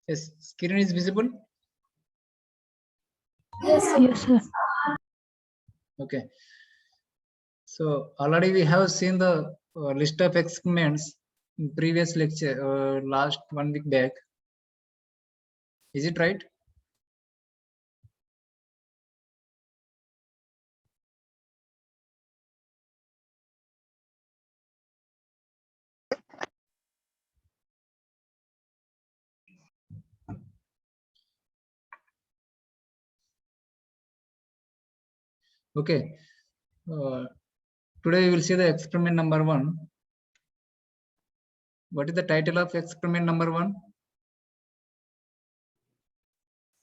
Yes, screen is visible. Yes, sir. Okay. So already we have seen the list of experiments in previous lecture, last 1 week back. Is it right? Okay. Today we will see the experiment number 1. What is the title of experiment number 1?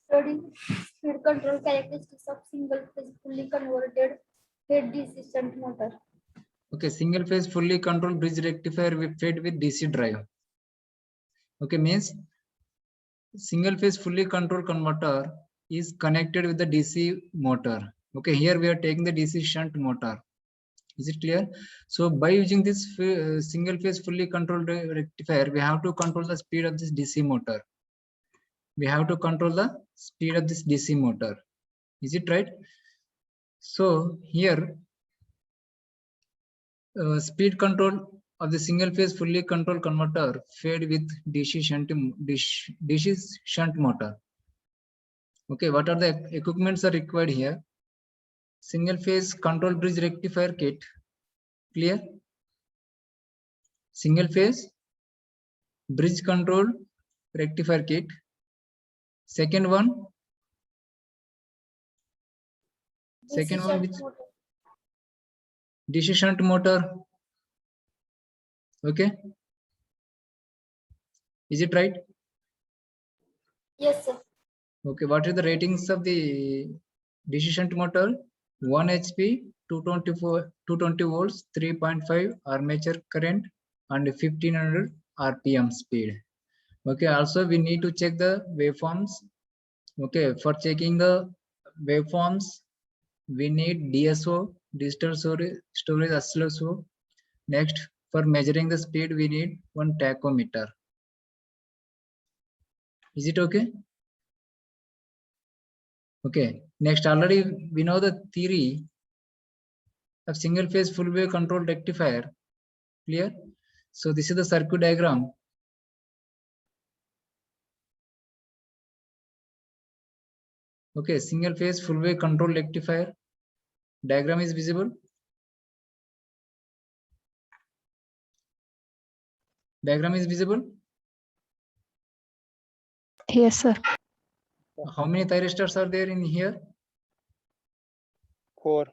Study speed control characteristics of single phase fully converted head DC shunt motor. Okay, single phase fully controlled bridge rectifier fed with DC drive. Okay, means single phase fully controlled converter is connected with the DC motor. Okay, here we are taking the DC shunt motor. Is it clear? So by using this single phase fully controlled rectifier, we have to control the speed of this DC motor. We have to control the speed of this DC motor. Is it right? So here speed control of the single phase fully controlled converter fed with DC shunt motor. Okay, what are the equipments are required here? Single phase control bridge rectifier kit. Clear? Single phase bridge control rectifier kit. Second one which DC shunt motor. Okay, is it right? Yes, sir. Okay, what are the ratings of the DC shunt motor? 1 HP, 220 volts, 3.5 armature current, and 1500 RPM speed. Okay, also we need to check the waveforms. Okay, for checking the waveforms, we need DSO, digital storage oscilloscope. Next, for measuring the speed, we need one tachometer. Is it okay? Okay, next, already we know the theory of single phase full wave control rectifier. Clear? So this is the circuit diagram. Okay, single phase full wave control rectifier diagram is visible. Diagram is visible. Yes, sir. How many thyristors are there in here? 4.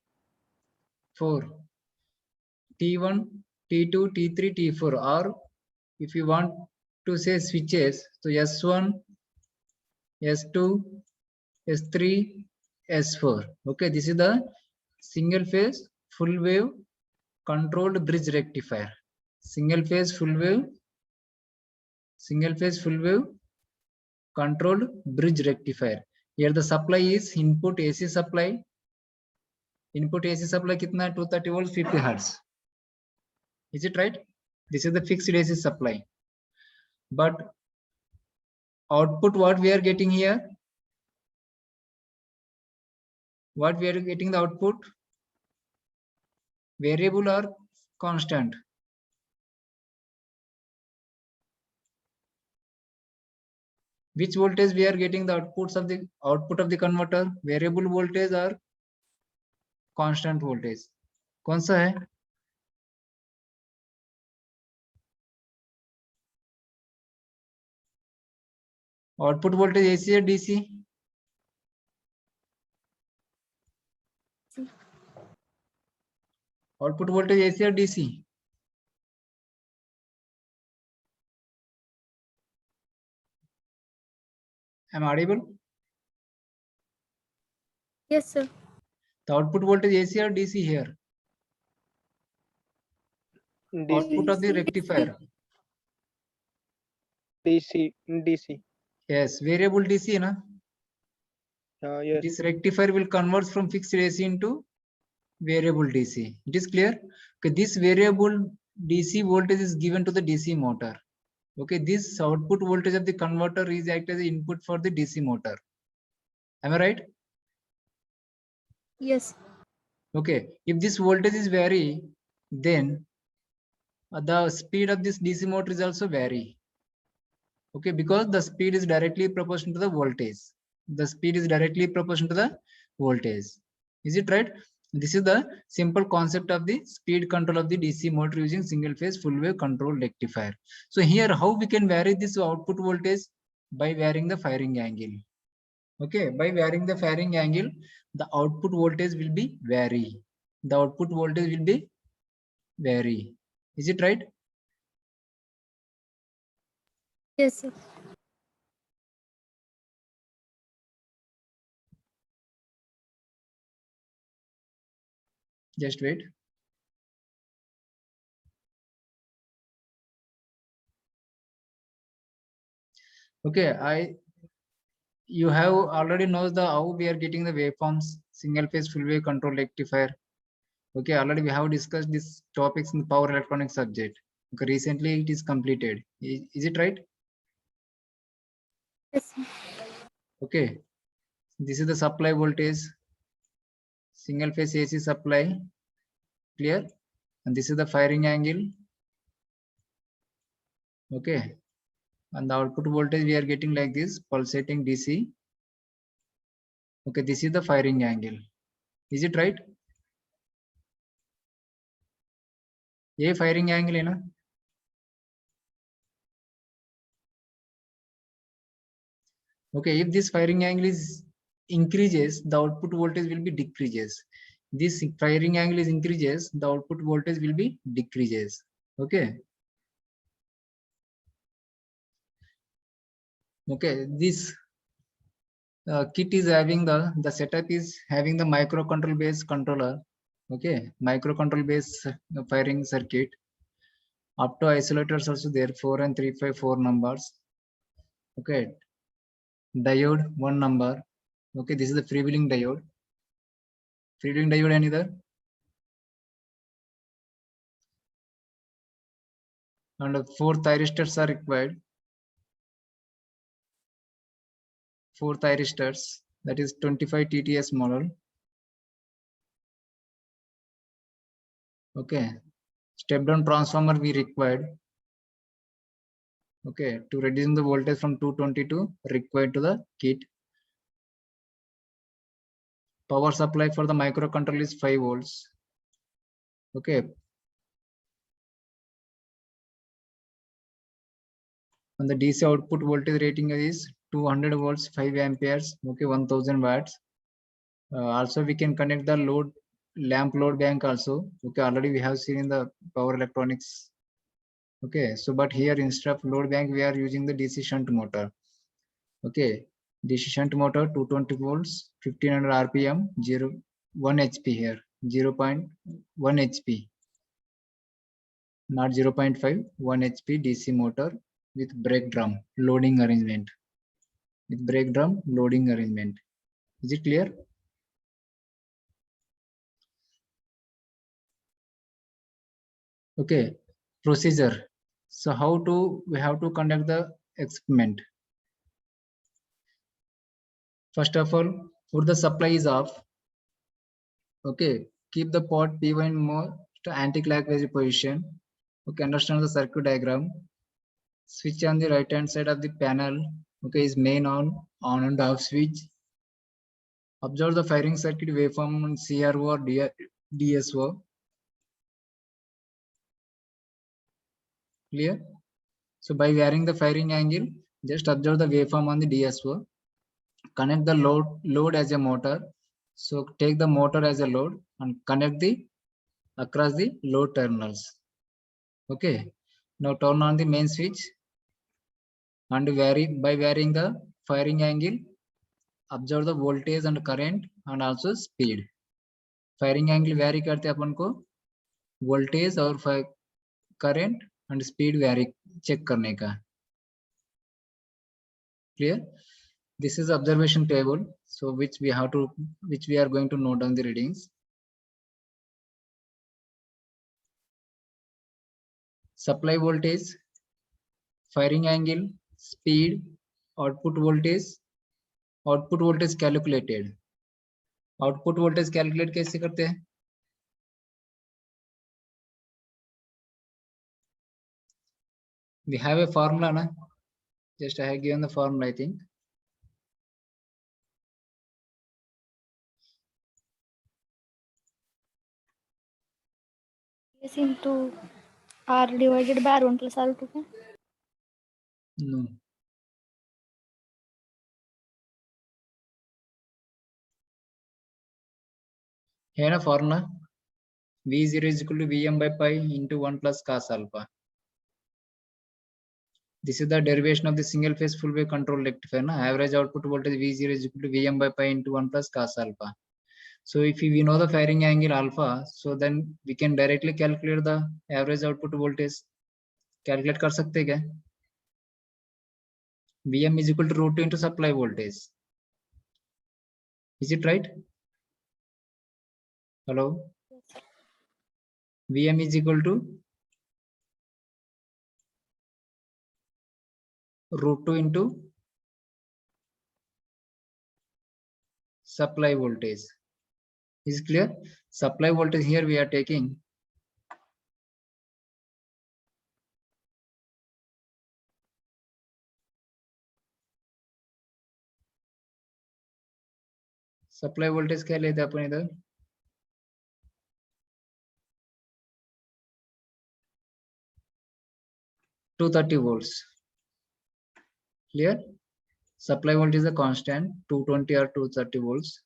4. T1, T2, T3, T4. Or if you want to say switches, so S1, S2, S3, S4. Okay, this is the single phase full wave controlled bridge rectifier. Single phase full wave controlled bridge rectifier. Here the supply is input AC supply. Input AC supply kitna hai? 230 volts, 50 hertz. Is it right? This is the fixed AC supply. But output, what we are getting here? What we are getting the output? Variable or constant? Which voltage we are getting the output of the converter? Variable voltage or constant voltage? कौन सा है? Output voltage AC or DC? Output voltage AC or DC? Am I audible? Yes, sir. The output voltage AC or DC here? Output of the rectifier. DC. Yes, variable DC na? Yes. This rectifier will convert from fixed AC into variable DC. It is clear? Okay, this variable DC voltage is given to the DC motor. Okay, this output voltage of the converter is act as the input for the DC motor. Am I right? Yes. Okay, if this voltage is vary, then the speed of this DC motor is also vary. Okay, because the speed is directly proportional to the voltage. The speed is directly proportional to the voltage. Is it right? This is the simple concept of the speed control of the DC motor using single phase full wave control rectifier. So here, how we can vary this output voltage? By varying the firing angle. Okay, by varying the firing angle, the output voltage will be vary. The output voltage will be vary. Is it right? Yes, sir. Just wait. Okay, you have already knows the how we are getting the waveforms, single phase full wave control rectifier. Okay, already we have discussed these topics in the power electronics subject. Okay, recently it is completed. Is it right? Yes, sir. Okay, this is the supply voltage, single phase AC supply, clear? And this is the firing angle. Okay, and the output voltage we are getting like this pulsating DC. Okay, this is the firing angle. Is it right? A firing angle, you know? Okay, if this firing angle is increases, the output voltage will be decreases. This firing angle is increases, the output voltage will be decreases. Okay. Okay, this kit is having the setup is having the microcontroller based controller. Okay, microcontroller based firing circuit. Up to isolators also there 4 and 354 numbers. Okay, diode 1 number. Okay, this is the freewheeling diode. Freewheeling diode any other? And 4 thyristors are required. 4 thyristors, that is 25 TTS model. Okay, step down transformer we required. Okay, to reduce the voltage from 222 required to the kit. Power supply for the microcontroller is 5 volts. Okay, and the DC output voltage rating is 200 volts, 5 amperes. Okay, 1000 watts. Also we can connect the lamp load bank also. Okay, already we have seen in the power electronics. Okay, so but here instead of load bank we are using the DC shunt motor. Okay, DC shunt motor 220 volts, 1500 RPM, 1 HP here, 0.1 HP, not 0.5, 1 HP DC motor with brake drum loading arrangement. With brake drum loading arrangement. Is it clear? Okay, procedure. So how we have to conduct the experiment? First of all, put the supply is off. Okay, keep the port P1 more to anti-clockwise position. Okay, understand the circuit diagram. Switch on the right hand side of the panel. Okay, is main on and off switch. Observe the firing circuit waveform on CRO or DSO. Clear? So by varying the firing angle, just observe the waveform on the DSO. Connect the load as a motor. So take the motor as a load and connect the across the load terminals. Okay. Now turn on the main switch and by varying the firing angle, observe the voltage and current and also speed. Firing angle vary करते अपन को voltage और current and speed vary check करने का. Clear? This is observation table, so which we are going to note down the readings. Supply voltage firing angle, speed, output voltage calculated. Output voltage calculate कैसे करते हैं? We have a formula, na? Just I have given the formula, I think. S into R divided by R1 plus R2 क्या? No. है ना formula? V0 is equal to Vm by pi into 1 plus cos alpha. This is the derivation of the single phase full wave control rectifier. Na? Average output voltage V0 is equal to Vm by pi into 1 plus cos alpha. So if we know the firing angle alpha, so then we can directly calculate the average output voltage. Calculate कर सकते हैं क्या? Vm is equal to root 2 into supply voltage. Is it right? Hello? Vm is equal to root 2 into supply voltage. Is it clear? Supply voltage here we are taking supply voltage क्या लेते हैं अपन इधर? 230 volts. Clear? Supply voltage is a constant 220 or 230 volts.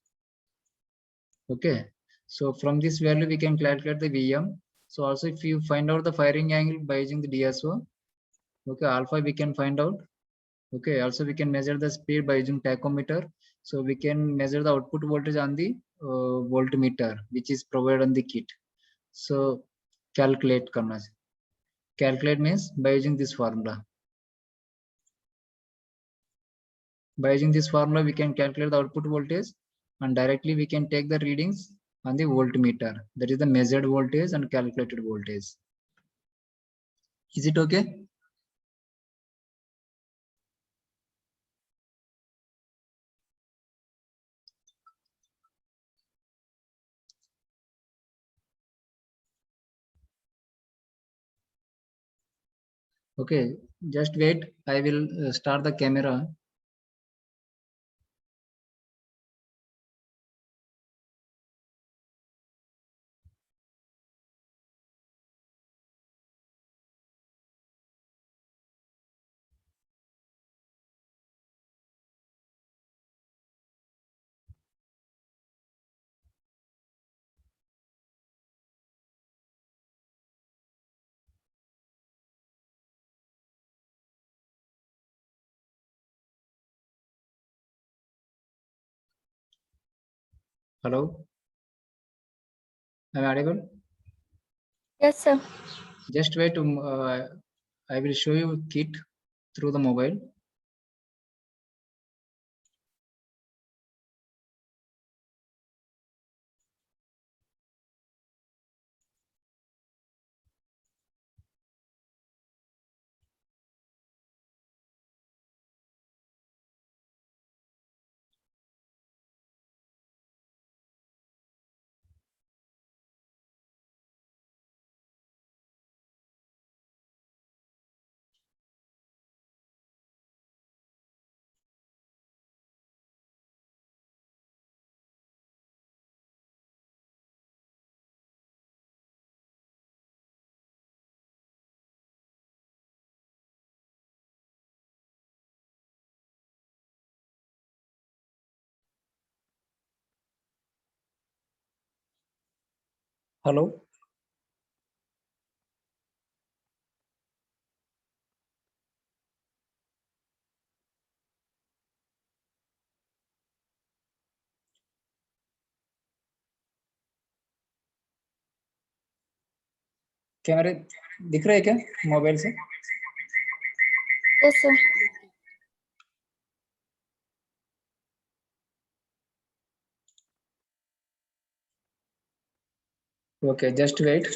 Okay. So from this value we can calculate the Vm. So also if you find out the firing angle by using the DSO, okay, alpha we can find out. Okay. Also we can measure the speed by using tachometer. So we can measure the output voltage on the voltmeter which is provided on the kit. So calculate करना. Calculate means by using this formula. By using this formula, we can calculate the output voltage and directly we can take the readings on the voltmeter. That is the measured voltage and calculated voltage. Is it okay? Okay, just wait. I will start the camera. Hello, am I audible? Yes, sir. Just wait. I will show you kit through the mobile. Hello. कैमरे दिख रहे हैं क्या mobile से? Yes, sir. Okay, just wait.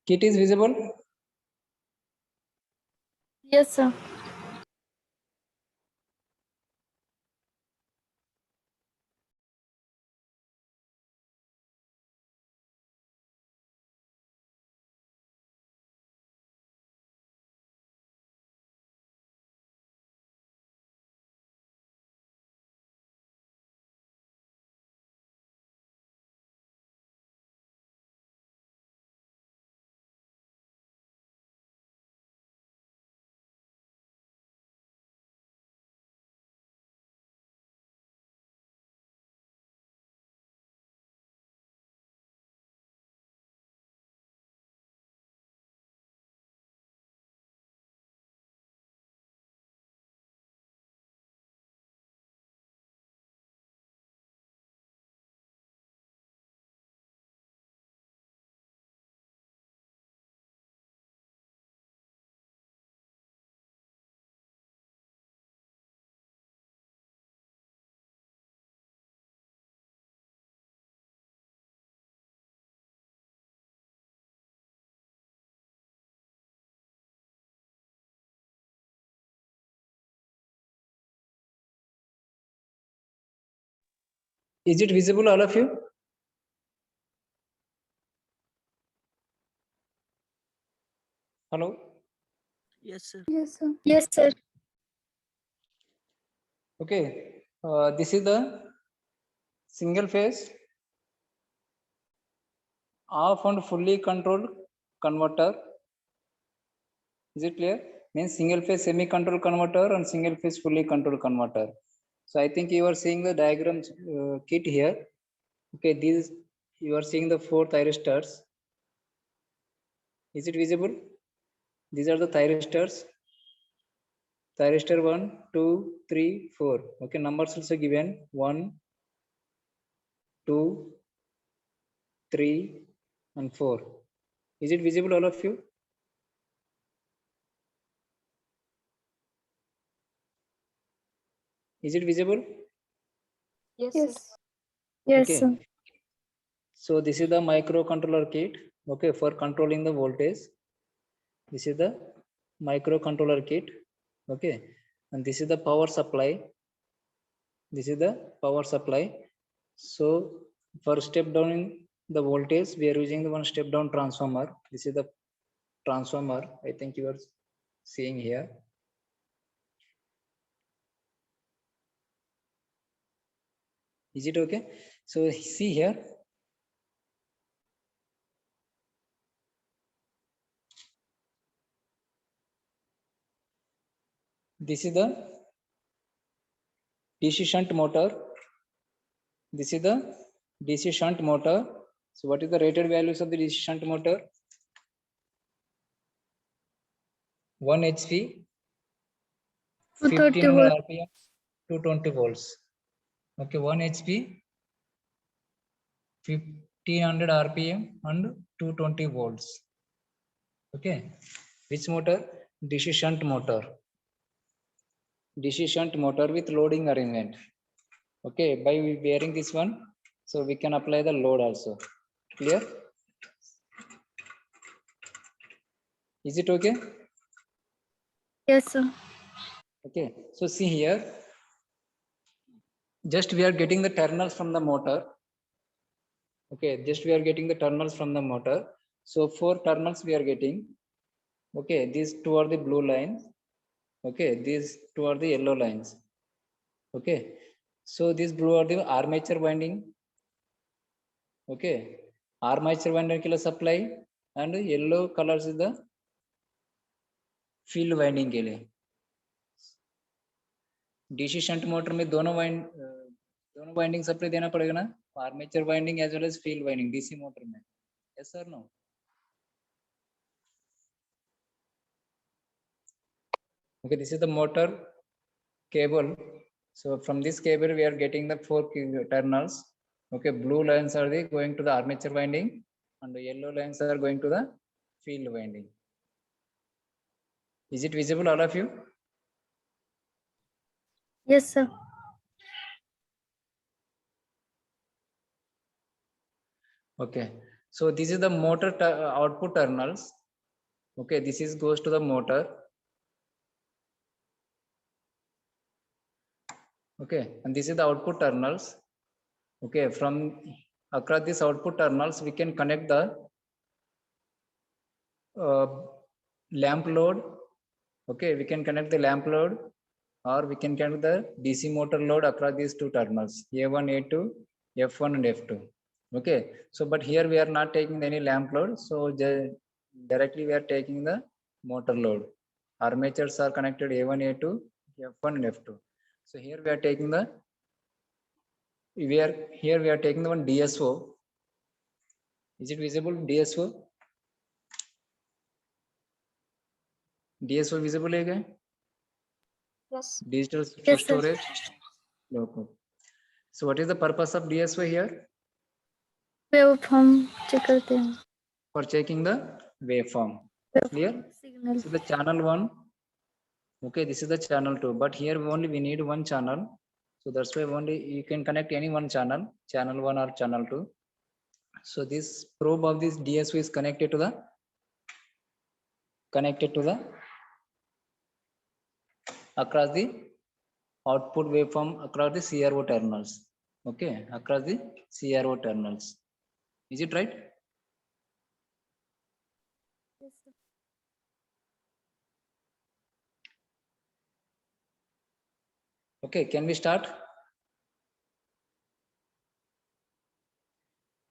Kit is visible? Yes, sir. Is it visible, all of you? Hello? Yes, sir. Yes, sir. Yes, sir. Okay. This is the single phase off and fully controlled converter. Is it clear? Means single phase semi control converter and single phase fully controlled converter. So I think you are seeing the diagrams kit here. Okay, these you are seeing the 4 thyristors. Is it visible? These are the thyristors. Thyristor 1, 2, 3, 4. Okay, numbers also given 1, 2, 3, and 4. Is it visible, all of you? Is it visible? Yes. Yes, Okay. sir. So this is the microcontroller kit. Okay, for controlling the voltage. This is the microcontroller kit. Okay, and this is the power supply. This is the power supply. So for step down in the voltage, we are using the one step down transformer. This is the transformer. I think you are seeing here. Is it okay? So see here. This is the DC shunt motor. This is the DC shunt motor. So what is the rated values of the DC shunt motor? 1 HP, 230 1500 volt. RPM, 220 volts. Okay, 1 HP, 1500 RPM and 220 volts. Okay, which motor? DC shunt motor. DC shunt motor with loading arrangement. Okay, by bearing this one, so we can apply the load also. Clear? Is it okay? Yes, sir. Okay, so see here, just we are getting the terminals from the motor. Okay, just we are getting the terminals from the motor. So 4 terminals we are getting. Okay, these 2 are the blue lines. Okay, these 2 are the yellow lines. Okay, so these blue are the armature winding. Okay, armature winding के लिए supply and yellow colors is the field winding के लिए. DC shunt motor में दोनों winding supply देना पड़ेगा ना, armature winding as well as field winding DC motor में. Yes sir no? Okay, this is the motor cable. So from this cable we are getting the 4 terminals. Okay, blue lines are the going to the armature winding and the yellow lines are going to the field winding. Is it visible, all of you? Yes, sir. Okay, So this is the motor output terminals. Okay, this is goes to the motor. Okay, and this is the output terminals. Okay, from across these output terminals, we can connect the lamp load. Okay, we can connect the lamp load, or we can connect the DC motor load across these two terminals, A1, A2, F1 and F2. Okay, so but here we are not taking any lamp load, so directly we are taking the motor load. Armatures are connected A1, A2, F1 and F2. So here we are taking the we are taking the one DSO. Is it visible, DSO? DSO visible है क्या? Yes. Digital Yes, sir. storage. Okay. So what is the purpose of DSO here? Waveform check करते हैं. For checking the waveform. Clear? Signal. So the channel 1. Okay, this is the channel 2. But here only we need one channel. So that's why only you can connect any one channel 1 or channel 2. So this probe of this DSO is connected to the across the output waveform across the CRO terminals. Okay, across the CRO terminals. Is it right? Yes, sir. Okay, can we start?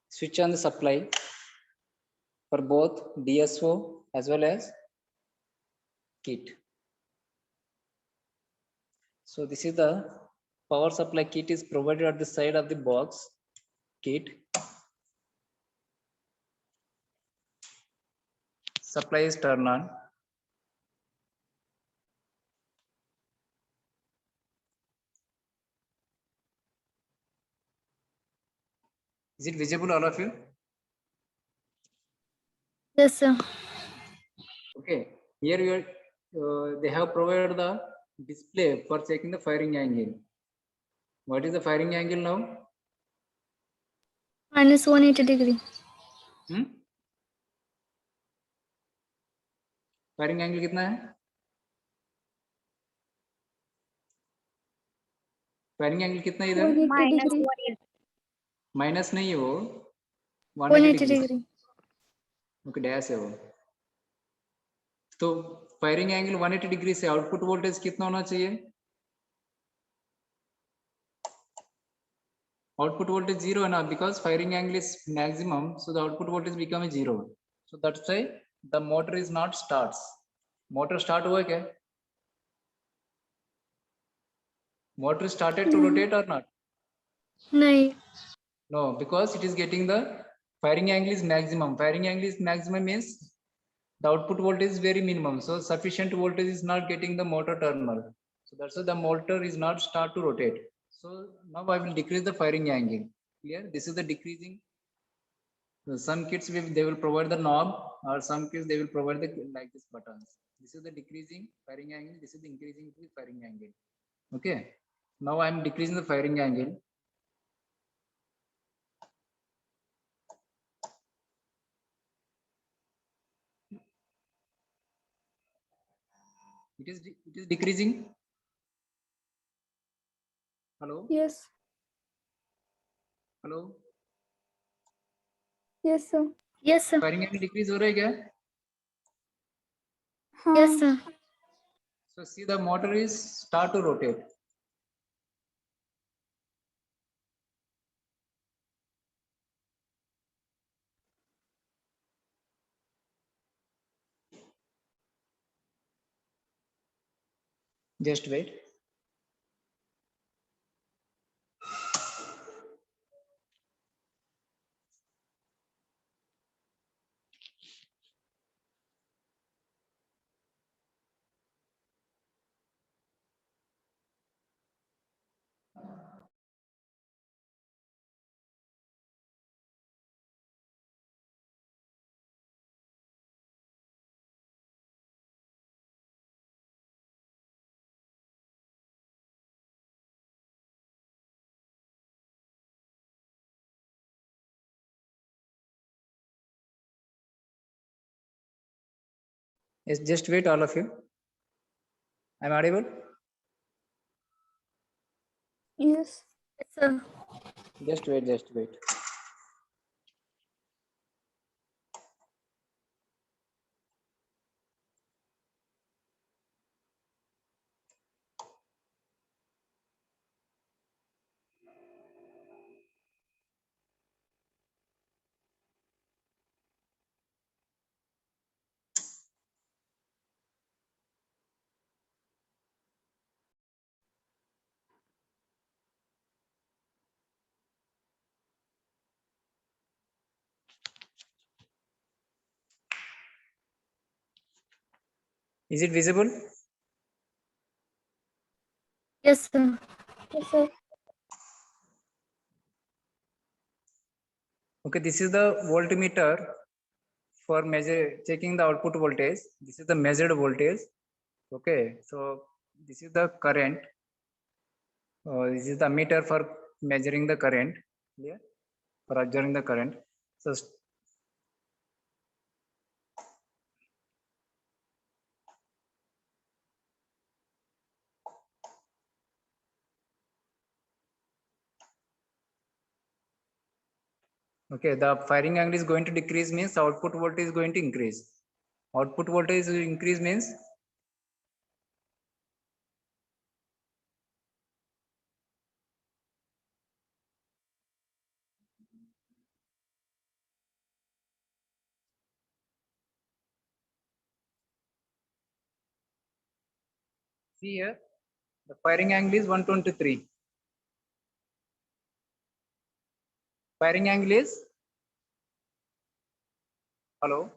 Switch on the supply for both DSO as well as kit. So this is the power supply kit is provided at the side of the box kit. Supply is turned on. Is it visible, all of you? Yes, sir. Okay, here we are, they have provided the display for checking the firing angle. What is the firing angle now? Minus 180 degree. Firing angle कितना है? Firing angle कितना है इधर? Minus नहीं है वो, 180 degree. Okay, dash है वो. तो फायरिंग एंगल 180 डिग्री से आउटपुट वोल्टेज कितना होना चाहिए? आउटपुट वोल्टेज 0 है ना, because firing angle is maximum, so the output voltage become 0. So that's why the motor is not starts. Motor start हुआ क्या? मोटर स्टार्टेड टू रोटेट और not? नहीं. No, because it is getting the firing angle is maximum. Firing angle is maximum means the output voltage is very minimum. So sufficient voltage is not getting the motor terminal. So that's why the motor is not start to rotate. So now I will decrease the firing angle. Clear? This is the decreasing. So some kits they will provide the knob, or some kits they will provide the like this buttons. This is the decreasing firing angle. This is the increasing the firing angle. Okay. Now I am decreasing the firing angle. It is decreasing. Hello. Yes. Hello. Yes, sir. Yes, sir. Firing angle decrease हो रहा है क्या? Yes, sir. So see the motor is start to rotate. Just wait. Yes, just wait, all of you. I'm audible. Yes. Yes, sir. Just wait, just wait. Is it visible? Yes, sir. Yes, sir. Okay, this is the voltmeter for checking the output voltage. This is the measured voltage. Okay, so this is the current. This is the meter for measuring the current. Clear? For observing the current. So okay, the firing angle is going to decrease means output voltage is going to increase. Output voltage increase means see here the firing angle is 123. Firing angle is hello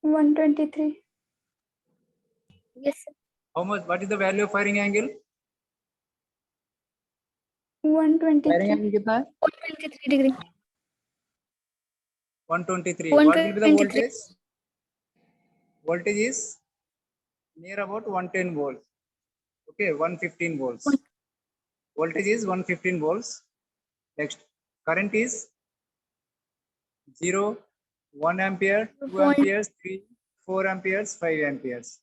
123. Yes, sir. how much what is the value of firing angle? 123. Firing angle कितना है? 123 degree. 123. What will be the 123. voltage? Voltage is near about 110 volts. Okay, 115 volts. Voltage is 115 volts. Next, current is 0, 1 ampere, 2 Point. amperes, 3, 4 amperes, 5 amperes.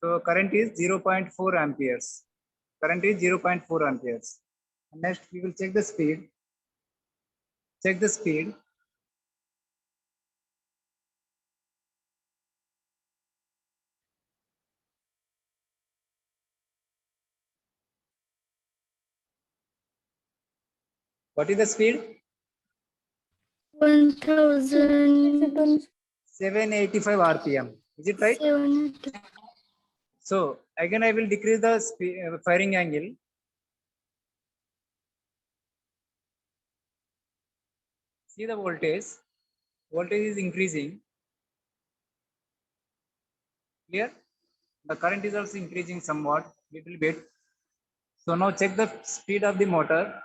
So current is 0.4 amperes. Current is 0.4 amperes. Next, we will check the speed. Check the speed. What is the speed? 1000. 785 RPM. Is it right? 780. So again, I will decrease the firing angle. See the voltage. Voltage is increasing. Clear? The current is also increasing somewhat, little bit. So now check the speed of the motor.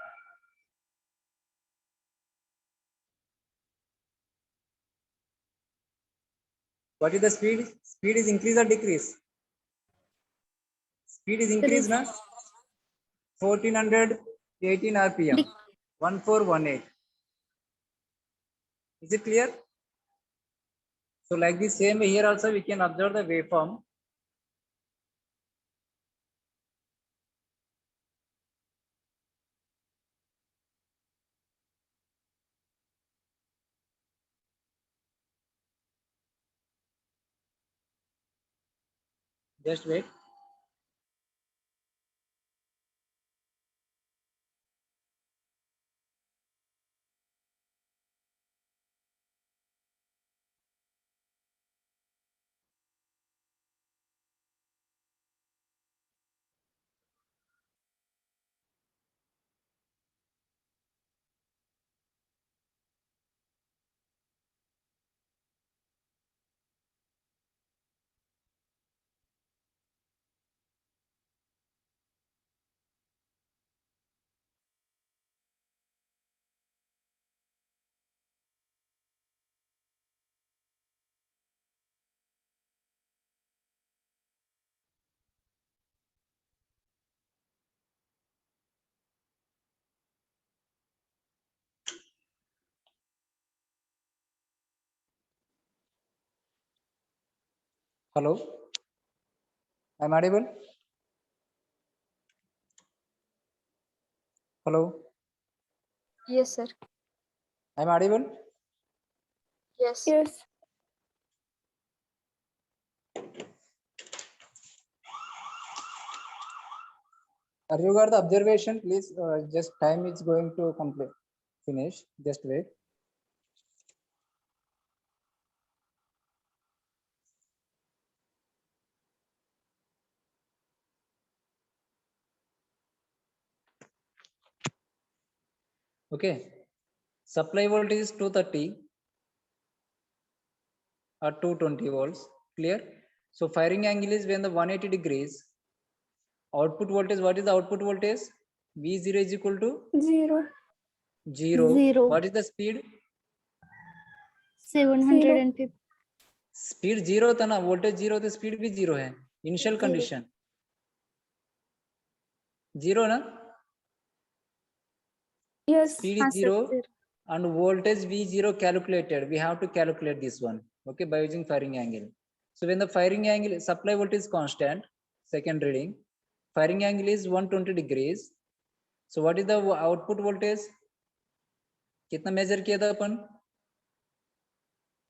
What is the speed? Speed is increase or decrease? Speed is increased, na? 1418 RPM. 1418. Is it clear? So like the same here also we can observe the waveform. Just wait. Hello, I'm audible. Hello, Yes, sir. I'm audible. Yes. Yes. You got the observation, please. Just time is going to complete. Finish. Just wait. Okay. Supply voltage is 230 or 220 volts. Clear? So firing angle is when the 180 degrees. Output voltage, what is the output voltage? V0 is equal to 0. 0. 0. What is the speed? 750. Speed 0 था ना, voltage 0 तो speed भी 0 है. Initial Zero. condition 0 ना. Yes. Speed is 0 and voltage V0 calculated. We have to calculate this one, okay, by using firing angle. So when the firing angle, supply voltage is constant, second reading, firing angle is 120 degrees. So what is the output voltage? कितना measure किया था अपन?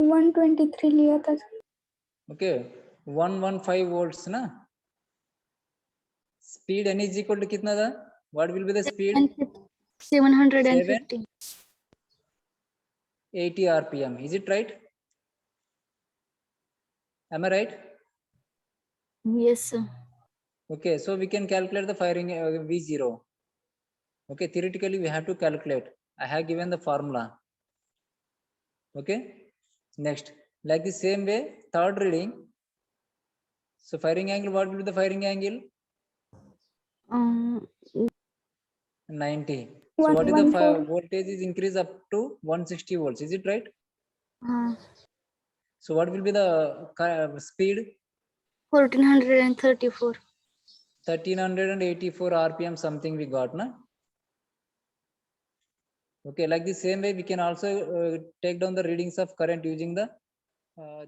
123 लिया था. Okay, 115 volts ना. Speed n is equal to कितना था? What will be the speed? 750. 80 RPM. Is it right? Am I right? Yes, sir. Okay, so we can calculate the firing V0. Okay, theoretically we have to calculate. I have given the formula. Okay, next, like the same way, third reading. So firing angle, what will be the firing angle? 90. So what is the voltage is increased up to 160 volts? Is it right? So what will be the speed? 1434. 1384 RPM something we got, na? Okay, like the same way we can also take down the readings of current using the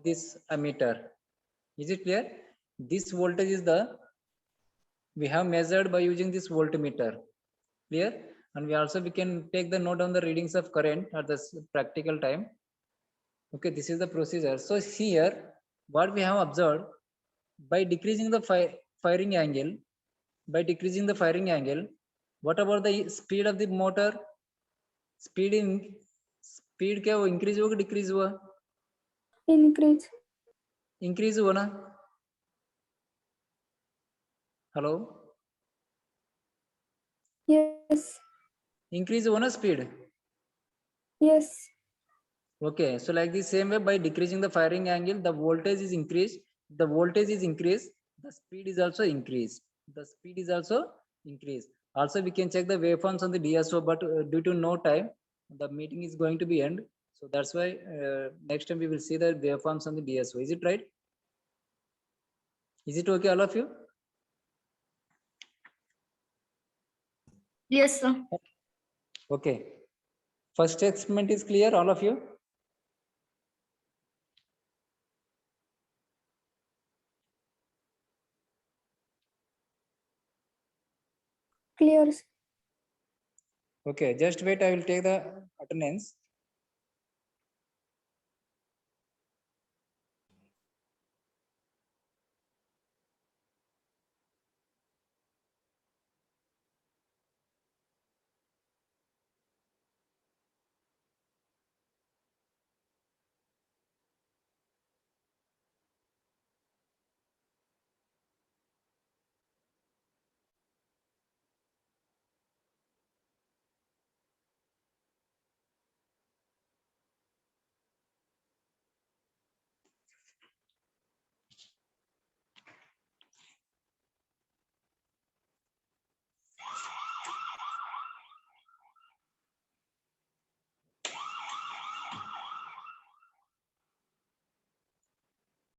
this ammeter. Is it clear? This voltage is the we have measured by using this voltmeter. Clear? And we can take the note on the readings of current at the practical time. Okay, this is the procedure. So here, what we have observed, by decreasing the firing angle, what about the speed of the motor? Speed क्या वो increase हुआ कि decrease हुआ? Increase हुआ ना? Hello? Yes. Increase हुआ ना speed? Yes. Okay, so like the same way, by decreasing the firing angle, the voltage is increased. The voltage is increased. The speed is also increased. Also, we can check the waveforms on the DSO, but due to no time, the meeting is going to be end. So that's why next time we will see the waveforms on the DSO. Is it right? Is it okay, all of you? Yes, sir. Okay. First experiment is clear, all of you? Clear. Okay, just wait. I will take the attendance.